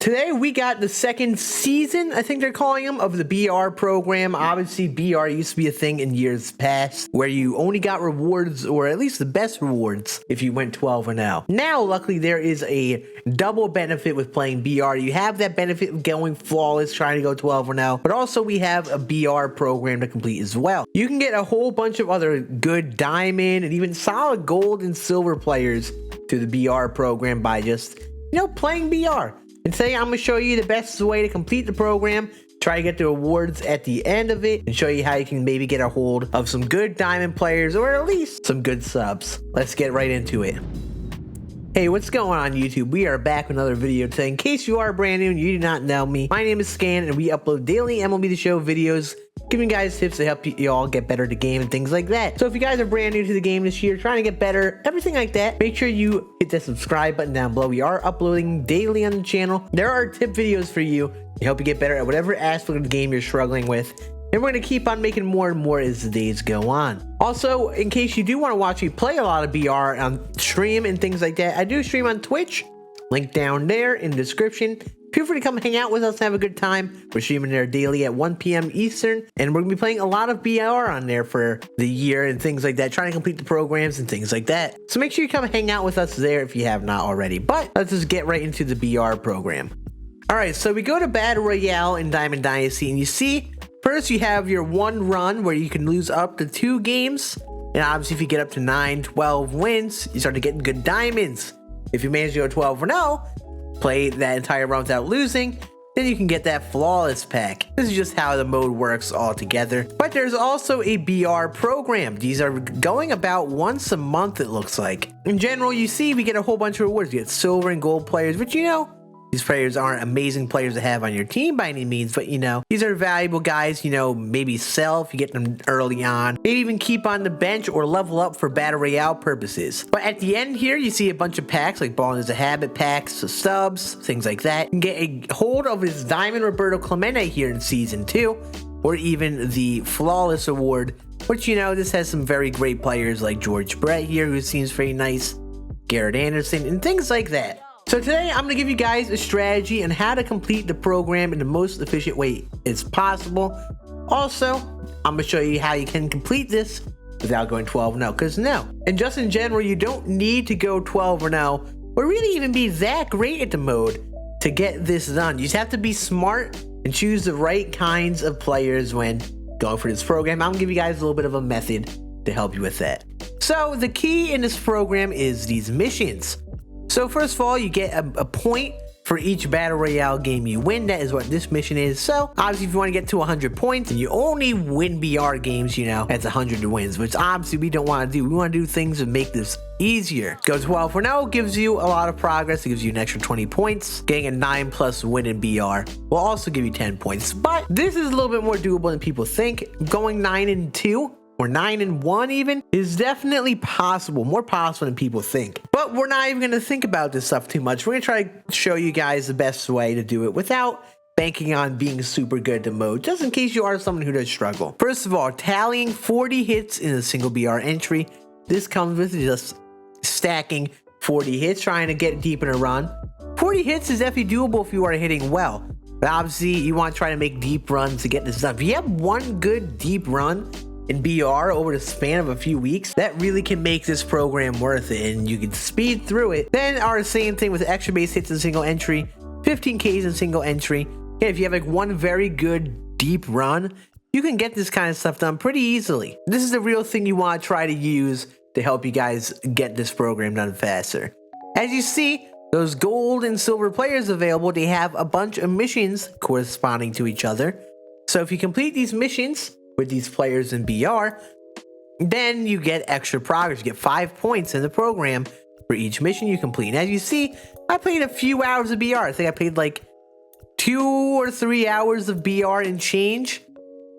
Today we got the second season, I think they're calling them, of the BR program. Obviously, BR used to be a thing in years past where you only got rewards, or at least the best rewards, if you went 12-0. Now, luckily, there is a double benefit with playing BR. You have that benefit of going flawless, trying to go 12-0, but also we have a BR program to complete as well. You can get a whole bunch of other good diamond and even solid gold and silver players to the BR program by just, playing BR. And today I'm going to show you the best way to complete the program, try to get the awards at the end of it, and show you how you can maybe get a hold of some good diamond players or at least some good subs. Let's get right into it. Hey, what's going on YouTube? We are back with another video today. In case you are brand new and you do not know me, my name is Scann and we upload daily MLB The Show videos, giving guys tips to help you all get better at the game and things like that. So if you guys are brand new to the game this year, trying to get better, everything like that, make sure you hit that subscribe button down below. We are uploading daily on the channel. There are tip videos for you to help you get better at whatever aspect of the game you're struggling with. And we're going to keep on making more and more as the days go on. Also, in case you do want to watch me play a lot of BR on stream and things like that, I do stream on Twitch. Link down there in the description. Feel free to come hang out with us and have a good time. We're streaming there daily at 1 p.m. Eastern. And we're going to be playing a lot of BR on there for the year and things like that. Trying to complete the programs and things like that. So make sure you come hang out with us there if you have not already. But let's just get right into the BR program. Alright, so we go to Battle Royale in Diamond Dynasty. And you see, first you have your one run where you can lose up to 2 games. And obviously if you get up to 9, 12 wins, you start to get good diamonds. If you manage to go 12-0, play that entire run without losing, then you can get that flawless pack. This is just how the mode works all together. But there's also a BR program. These are going about once a month, it looks like. In general, you see we get a whole bunch of rewards. You get silver and gold players, which these players aren't amazing players to have on your team by any means, but these are valuable guys, maybe sell if you get them early on, maybe even keep on the bench or level up for Battle Royale purposes. But at the end here, you see a bunch of packs like Balling is a Habit packs, subs, things like that. You can get a hold of this Diamond Roberto Clemente here in Season 2, or even the Flawless Award, which this has some very great players like George Brett here, who seems very nice, Garrett Anderson, and things like that. So today I'm going to give you guys a strategy on how to complete the program in the most efficient way as possible. Also, I'm going to show you how you can complete this without going 12-0, because and just in general, you don't need to go 12-0 or really even be that great at the mode to get this done. You just have to be smart and choose the right kinds of players when going for this program. I'm going to give you guys a little bit of a method to help you with that. So the key in this program is these missions. So first of all, you get a point for each Battle Royale game you win. That is what this mission is. So obviously if you want to get to 100 points and you only win BR games, that's 100 wins, which obviously we don't want to do. We want to do things to make this easier. Go 12-0 gives you a lot of progress. It gives you an extra 20 points. Getting a 9+ win in BR will also give you 10 points. But this is a little bit more doable than people think. Going 9-2 or 9-1 even is definitely possible, more possible than people think. But we're not even going to think about this stuff too much. We're going to try to show you guys the best way to do it without banking on being super good at the mode, just in case you are someone who does struggle. First of all, tallying 40 hits in a single BR entry. This comes with just stacking 40 hits, trying to get deep in a run. 40 hits is definitely doable if you are hitting well. But obviously, you want to try to make deep runs to get this done. If you have one good deep run in BR over the span of a few weeks, that really can make this program worth it, and you can speed through it. Then our same thing with extra base hits in single entry, 15Ks in single entry. And if you have like one very good deep run, you can get this kind of stuff done pretty easily. This is the real thing you want to try to use to help you guys get this program done faster. As you see, those gold and silver players available, they have a bunch of missions corresponding to each other. So if you complete these missions with these players in BR, then you get extra progress. You get 5 points in the program for each mission you complete. And as you see, I played a few hours of BR. I think I played like 2 or 3 hours of BR and change.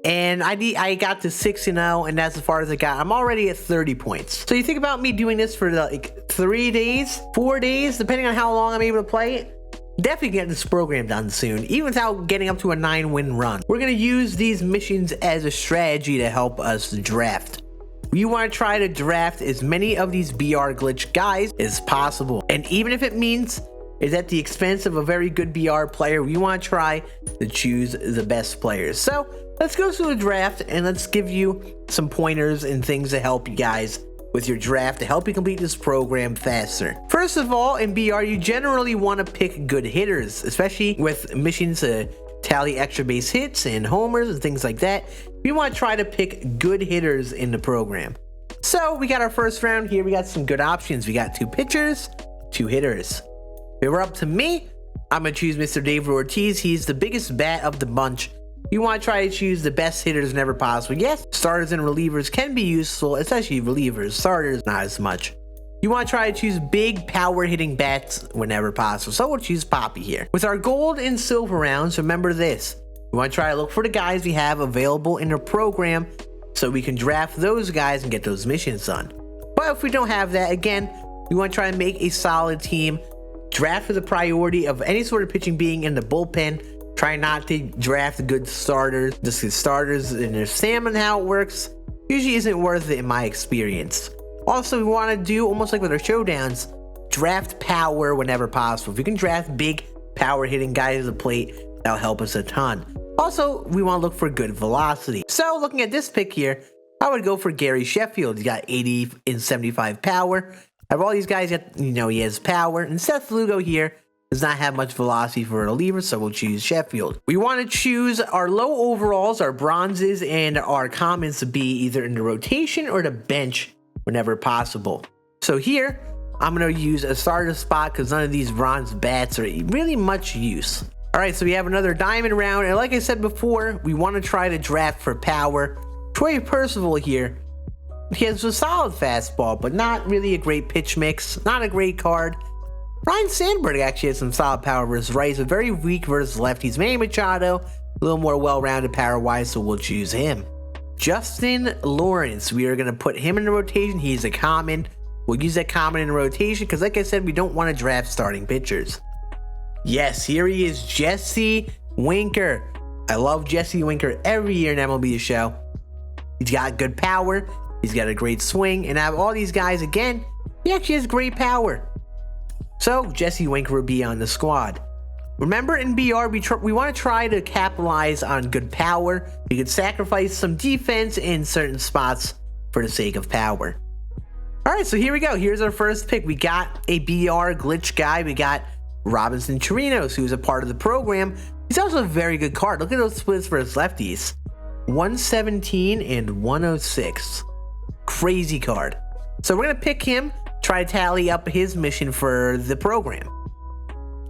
And I got to 6-0, and that's as far as I got. I'm already at 30 points. So you think about me doing this for like 3 days, 4 days, depending on how long I'm able to play it. Definitely get this program done soon, even without getting up to a 9-win run. We're going to use these missions as a strategy to help us draft. We want to try to draft as many of these BR glitch guys as possible. And even if it means is at the expense of a very good BR player. We want to try to choose the best players. So let's go through the draft and let's give you some pointers and things to help you guys with your draft to help you complete this program faster. First of all, in BR, you generally want to pick good hitters, especially with missions to tally extra base hits and homers and things like that. We want to try to pick good hitters in the program. So we got our first round here. We got some good options. We got 2 pitchers, 2 hitters. If it were up to me, I'm going to choose Mr. David Ortiz. He's the biggest bat of the bunch. You want to try to choose the best hitters whenever possible. Yes, starters and relievers can be useful, especially relievers. Starters, not as much. You want to try to choose big power hitting bats whenever possible. So we'll choose Poppy here. With our gold and silver rounds, remember this. We want to try to look for the guys we have available in the program so we can draft those guys and get those missions done. But if we don't have that, again, we want to try to make a solid team. Draft with the priority of any sort of pitching being in the bullpen. Try not to draft good starters. Just get starters and their stamina, how it works, usually isn't worth it in my experience. Also, we want to do, almost like with our showdowns, draft power whenever possible. If we can draft big power hitting guys at the plate, that'll help us a ton. Also, we want to look for good velocity. So looking at this pick here, I would go for Gary Sheffield. He's got 80 and 75 power. Out of all these guys, he has power. And Seth Lugo here does not have much velocity for a reliever, so we'll choose Sheffield. We want to choose our low overalls, our bronzes, and our commons to be either in the rotation or the bench whenever possible. So here, I'm going to use a starter spot because none of these bronze bats are really much use. All right, so we have another diamond round, and like I said before, we want to try to draft for power. Troy Percival here, he has a solid fastball, but not really a great pitch mix, not a great card. Ryan Sandberg actually has some solid power versus rights, but very weak versus lefties. Manny Machado, a little more well-rounded power-wise, so we'll choose him. Justin Lawrence, we are going to put him in the rotation. He's a common. We'll use that common in the rotation because, like I said, we don't want to draft starting pitchers. Yes, here he is, Jesse Winker. I love Jesse Winker every year in MLB The Show. He's got good power. He's got a great swing. And out of all these guys, again, he actually has great power. So Jesse Winker will be on the squad. Remember, in BR, we want to try to capitalize on good power. We could sacrifice some defense in certain spots for the sake of power. All right, so here we go. Here's our first pick. We got a BR glitch guy. We got Robinson Chirinos, who's a part of the program. He's also a very good card. Look at those splits for his lefties. 117 and 106. Crazy card. So we're going to pick him, try to tally up his mission for the program.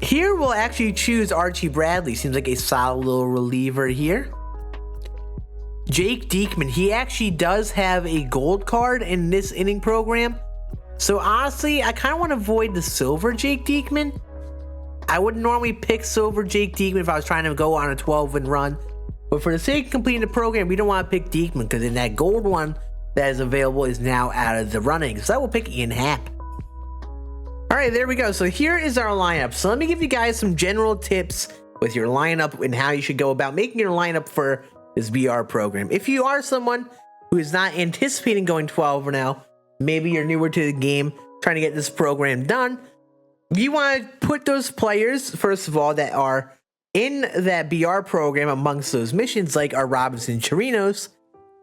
Here we'll actually choose Archie Bradley. Seems like a solid little reliever here. Jake Diekman, he actually does have a gold card in this inning program. So honestly, I kind of want to avoid the silver Jake Diekman. I wouldn't normally pick silver Jake Diekman if I was trying to go on a 12-win run. But for the sake of completing the program, we don't want to pick Diekman because in that gold one that is available is now out of the running. So I will pick Ian Happ. All right, there we go. So here is our lineup. So let me give you guys some general tips with your lineup and how you should go about making your lineup for this BR program. If you are someone who is not anticipating going 12 or now, maybe you're newer to the game, trying to get this program done, you want to put those players, first of all, that are in that BR program amongst those missions, like our Robinson Chirinos,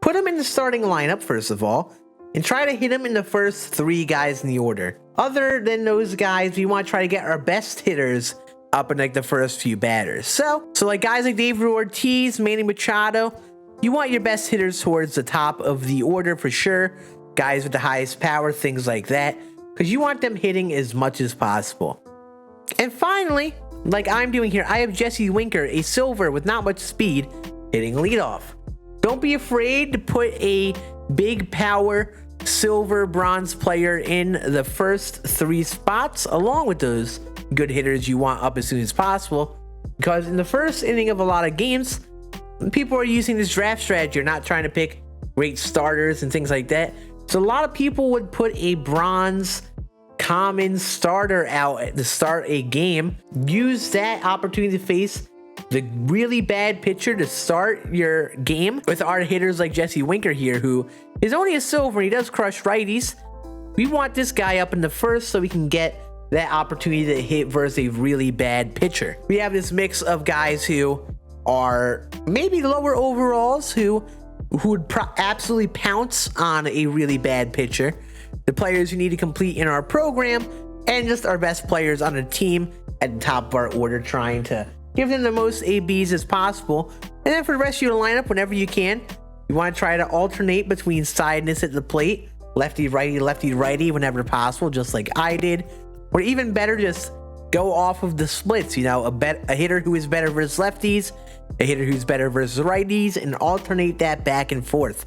put them in the starting lineup, first of all, and try to hit them in the first 3 guys in the order. Other than those guys, we want to try to get our best hitters up in like the first few batters. So like guys like David Ortiz, Manny Machado, you want your best hitters towards the top of the order for sure. Guys with the highest power, things like that, because you want them hitting as much as possible. And finally, like I'm doing here, I have Jesse Winker, a silver with not much speed, hitting leadoff. Don't be afraid to put a big power silver bronze player in the first 3 spots along with those good hitters you want up as soon as possible, because in the first inning of a lot of games, people are using this draft strategy. You're not trying to pick great starters and things like that. So a lot of people would put a bronze common starter out to start a game, use that opportunity to face the really bad pitcher to start your game with our hitters like Jesse Winker here, who is only a silver and he does crush righties. We want this guy up in the first so we can get that opportunity to hit versus a really bad pitcher. We have this mix of guys who are maybe lower overalls who would absolutely pounce on a really bad pitcher, the players who need to complete in our program, and just our best players on the team at the top of our order, trying to give them the most ABs as possible. And then for the rest of your lineup, whenever you can, you want to try to alternate between sideness at the plate, lefty righty whenever possible, just like I did. Or even better, just go off of the splits, you know, a hitter who is better versus lefties, a hitter who's better versus righties, and alternate that back and forth.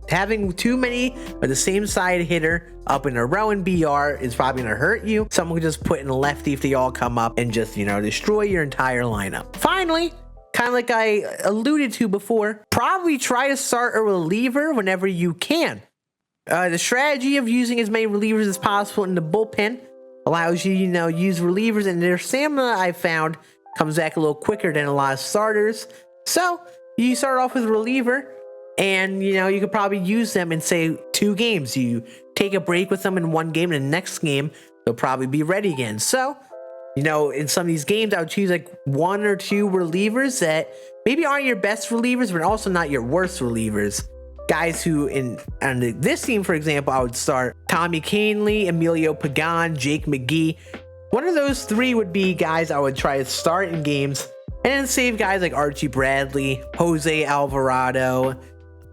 Having too many of the same side hitter up in a row in BR is probably going to hurt you. Someone could just put in a lefty if they all come up and just, you know, destroy your entire lineup. Finally, kind of like I alluded to before, probably try to start a reliever whenever you can. The strategy of using as many relievers as possible in the bullpen allows you, use relievers, and their stamina, I found, comes back a little quicker than a lot of starters. So you start off with a reliever, and you could probably use them in, say, 2 games. You take a break with them in 1 game, and the next game they'll probably be ready again. So in some of these games, I would choose like 1 or 2 relievers that maybe aren't your best relievers, but also not your worst relievers. Guys who, on this team, for example, I would start Tommy Canley, Emilio Pagan, Jake McGee. One of those 3 would be guys I would try to start in games, and then save guys like Archie Bradley, Jose Alvarado,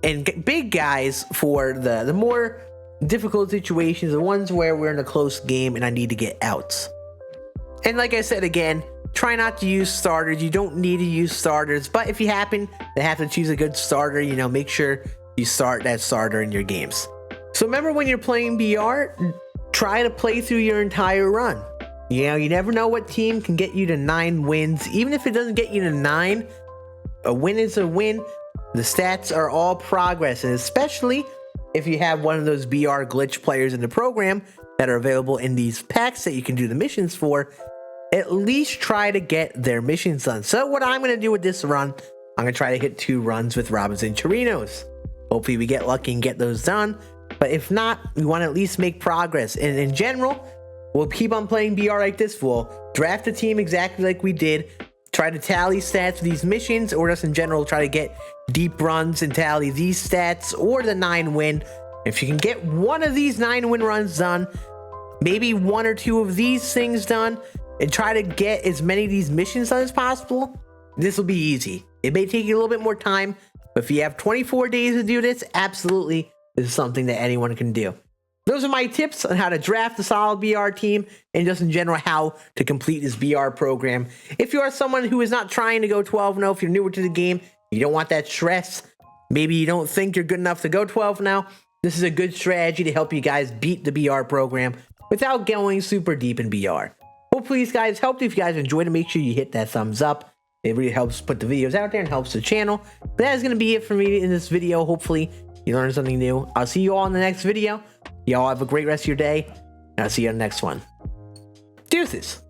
and big guys for the more difficult situations, the ones where we're in a close game and I need to get outs. And like I said again, try not to use starters. You don't need to use starters, but if you happen to have to choose a good starter, make sure you start that starter in your games. So remember, when you're playing BR, try to play through your entire run. You never know what team can get you to 9 wins. Even if it doesn't get you to 9, a win is a win. The stats are all progress, and especially if you have one of those BR glitch players in the program that are available in these packs that you can do the missions for, at least try to get their missions done. So what I'm going to do with this run, I'm going to try to hit 2 runs with Robinson Chirinos. Hopefully we get lucky and get those done. But if not, we want to at least make progress. And in general, we'll keep on playing BR like this. We'll draft a team exactly like we did. Try to tally stats for these missions, or just in general, try to get deep runs and tally these stats, or the 9 win. If you can get one of these 9 win runs done, maybe 1 or 2 of these things done, and try to get as many of these missions done as possible, this will be easy. It may take you a little bit more time, but if you have 24 days to do this, absolutely, this is something that anyone can do. Those are my tips on how to draft a solid BR team, and just in general how to complete this BR program. If you are someone who is not trying to go 12-0, if you're newer to the game, you don't want that stress, maybe you don't think you're good enough to go 12-0, this is a good strategy to help you guys beat the BR program without going super deep in BR. Hopefully these guys helped. If you guys enjoyed it, make sure you hit that thumbs up. It really helps put the videos out there and helps the channel. But that is going to be it for me in this video. Hopefully you learned something new. I'll see you all in the next video. Y'all have a great rest of your day, and I'll see you on the next one. Deuces.